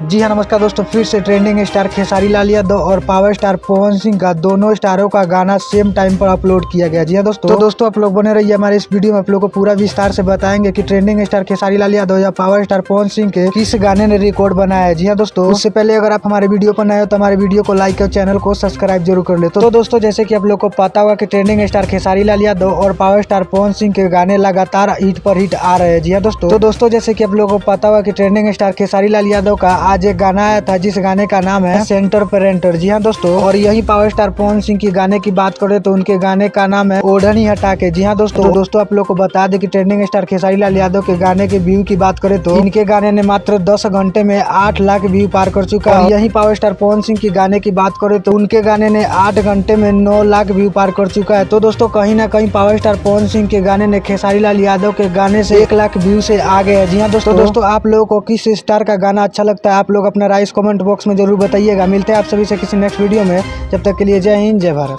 जी हाँ नमस्कार दोस्तों, फिर से ट्रेंडिंग स्टार खेसारी लाल यादव और पावर स्टार पवन सिंह का दोनों स्टारों का गाना सेम टाइम पर अपलोड किया गया। जी हाँ दोस्तों, तो दोस्तों आप लोग बने रहिए हमारे इस वीडियो में। आप लोग को पूरा विस्तार से बताएंगे कि ट्रेंडिंग स्टार खेसारी लाल यादव या पावर स्टार पवन सिंह के किस गाने ने रिकॉर्ड बनाया है। जी हाँ दोस्तों, उससे पहले अगर आप हमारे वीडियो पर नए हो तो हमारे वीडियो को लाइक और चैनल को सब्सक्राइब जरूर कर ले। तो दोस्तों जैसे कि आप लोग को पता होगा कि ट्रेंडिंग स्टार खेसारी लाल यादव और पावर स्टार पवन सिंह के गाने लगातार हिट पर हिट आ रहे हैं। जी हाँ दोस्तों, तो दोस्तों जैसे कि आप लोग को पता होगा कि ट्रेंडिंग स्टार खेसारी लाल यादव का आज एक गाना आया था जिस गाने का नाम है सेंटर पर एंटर। जी हाँ दोस्तों, और यही पावर स्टार पवन सिंह की गाने की बात करें तो उनके गाने का नाम है ओढ़नी हटा के। जी हाँ दोस्तों, तो दोस्तों आप लोग को बता दें कि ट्रेंडिंग स्टार खेसारी लाल यादव के गाने के व्यू की बात करें तो इनके गाने ने मात्र 10 घंटे में 8 लाख व्यू पार कर चुका है। यही पावर स्टार पवन सिंह की गाने की बात करें तो उनके गाने ने 8 घंटे में 9 लाख व्यू पार कर चुका है। तो दोस्तों कहीं ना कहीं पावर स्टार पवन सिंह के गाने ने खेसारी लाल यादव के गाने से 1 लाख व्यू से आगे है। जी हाँ दोस्तों आप लोगों को किस स्टार का गाना अच्छा लगता है आप लोग अपना राय कमेंट बॉक्स में जरूर बताइएगा। मिलते हैं आप सभी से किसी नेक्स्ट वीडियो में, जब तक के लिए जय हिंद जय भारत।